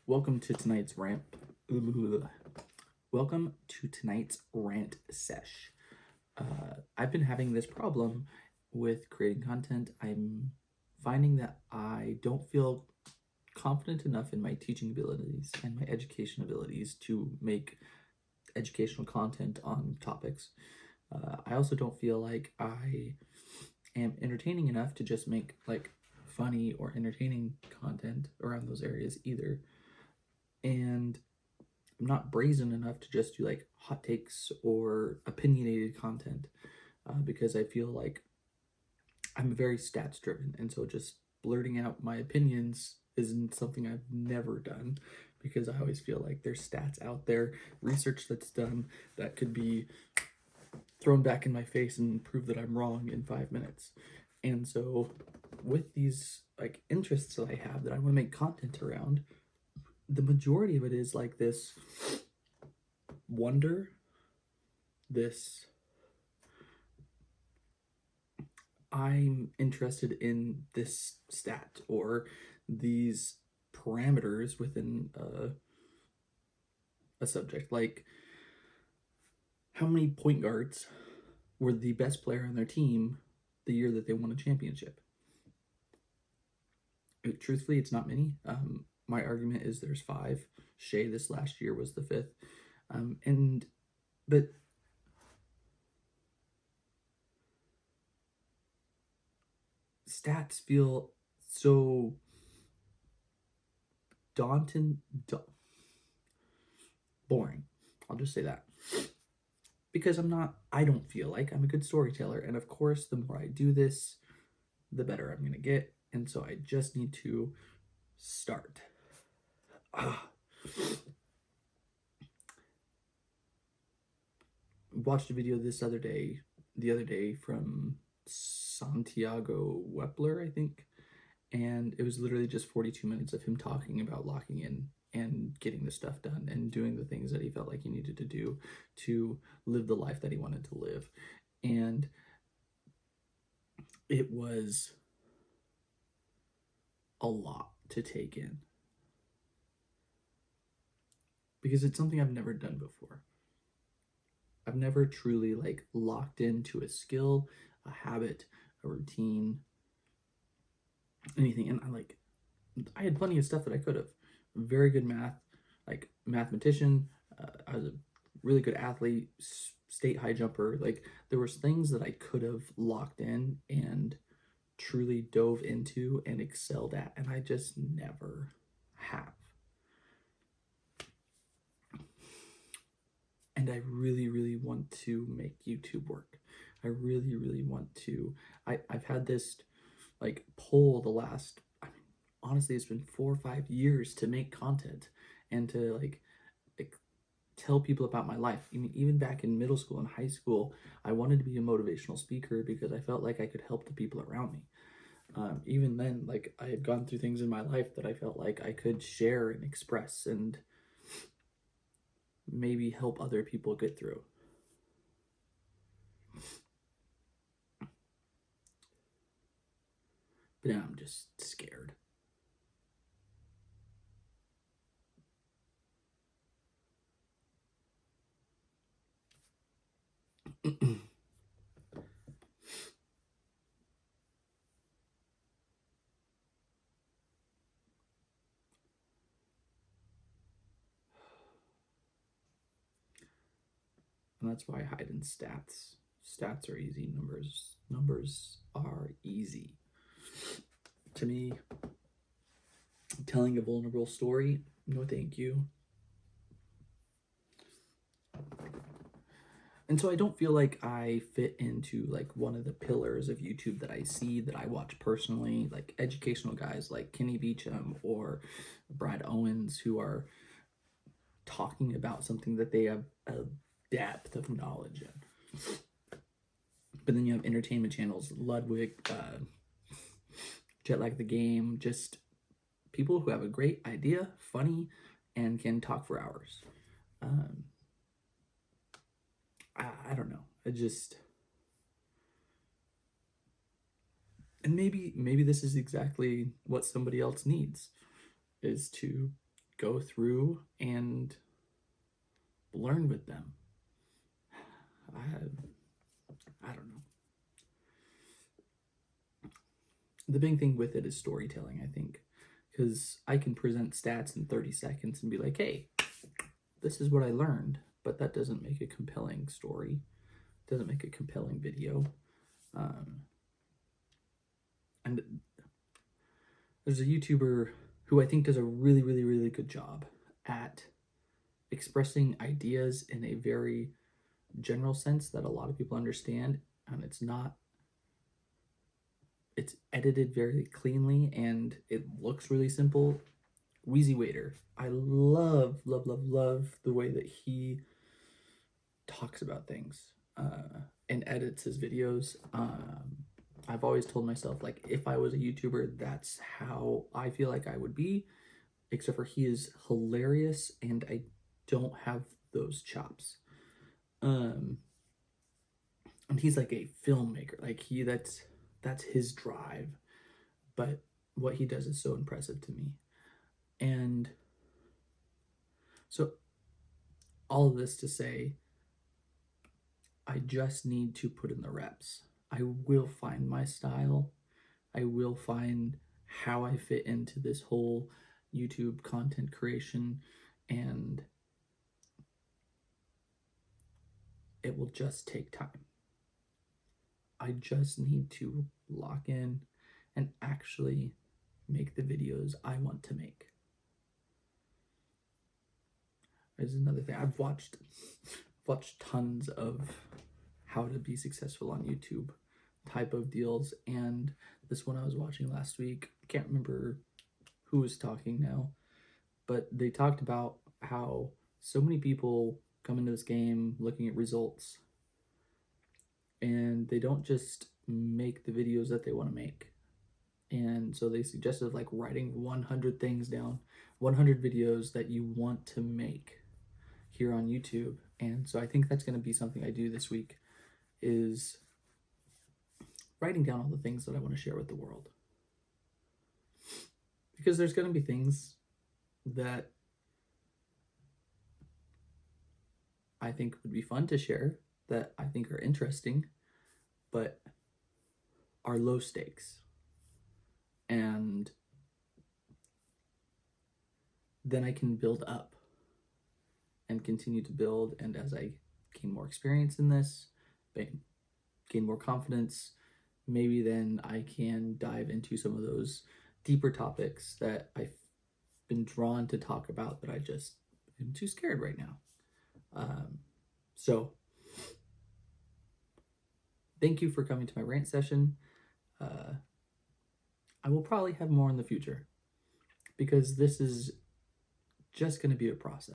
Welcome to tonight's rant. Welcome to tonight's rant sesh. I've been having this problem with creating content. I'm finding that I don't feel confident enough in my teaching abilities and my education abilities to make educational content on topics. I also don't feel like I am entertaining enough to just make like funny or entertaining content around those areas either. And I'm not brazen enough to just do like hot takes or opinionated content because I feel like I'm very stats driven. And so just blurting out my opinions isn't something I've never done because I always feel like there's stats out there, research that's done that could be thrown back in my face and prove that I'm wrong in 5 minutes. And so with these like interests that I have that I want to make content around, the majority of it is like this wonder, this I'm interested in this stat or these parameters within a subject. Like, how many point guards were the best player on their team the year that they won a championship? Truthfully, it's not many. My argument is there's 5. Shea this last year was the 5th. But stats feel so boring. I'll just say that. Because I don't feel like I'm a good storyteller. And of course, the more I do this, the better I'm going to get. And so I just need to start. Watched a video the other day from Santiago Wepler, I think. And it was literally just 42 minutes of him talking about locking in and getting the stuff done and doing the things that he felt like he needed to do to live the life that he wanted to live. And it was a lot to take in because it's something I've never done before. I've never truly like locked into a skill, a habit, a routine, anything. And I had plenty of stuff that I could have. Very good math, like mathematician. I was a really good athlete, state high jumper. Like there was things that I could have locked in and truly dove into and excelled at, and I just never have. And I really, really want to make YouTube work. I really, really want to. I've had this like pull the last, honestly, it's been 4 or 5 years to make content and to like tell people about my life. Even back in middle school and high school, I wanted to be a motivational speaker because I felt like I could help the people around me. Even then, like I had gone through things in my life that I felt like I could share and express and maybe help other people get through. But now I'm just scared. And that's why I hide in stats. Stats are easy. Numbers are easy. To me, telling a vulnerable story, no thank you. And so I don't feel like I fit into like one of the pillars of YouTube that I see that I watch personally, like educational guys like Kenny Beecham or Brad Owens, who are talking about something that they have a depth of knowledge in. But then you have entertainment channels, Ludwig, Jetlag the Game, just people who have a great idea, funny, and can talk for hours. I don't know. And maybe this is exactly what somebody else needs, is to go through and learn with them. I don't know. The big thing with it is storytelling, I think, because I can present stats in 30 seconds and be like, hey, this is what I learned, but that doesn't make a compelling story, doesn't make a compelling video. And there's a YouTuber who I think does a really, really, really good job at expressing ideas in a very general sense that a lot of people understand, and it's edited very cleanly and it looks really simple. Wheezy Waiter. I love the way that he talks about things and edits his videos. I've always told myself, like, if I was a YouTuber, that's how I feel like I would be, except for he is hilarious and I don't have those chops. And he's like a filmmaker. Like, that's his drive. But what he does is so impressive to me. And so all of this to say, I just need to put in the reps. I will find my style. I will find how I fit into this whole YouTube content creation, and it will just take time. I just need to lock in and actually make the videos I want to make. There's another thing. I've watched tons of how to be successful on YouTube type of deals, and this one I was watching last week, I can't remember who was talking now, but they talked about how so many people come into this game looking at results and they don't just make the videos that they want to make. And so they suggested like writing 100 things down, 100 videos that you want to make here on YouTube. And so I think that's going to be something I do this week, is writing down all the things that I want to share with the world. Because there's going to be things that I think would be fun to share, that I think are interesting, but are low stakes. And then I can build up and continue to build. And as I gain more experience in this, gain more confidence, maybe then I can dive into some of those deeper topics that I've been drawn to talk about that I just am too scared right now. So thank you for coming to my rant session. I will probably have more in the future, because this is just going to be a process.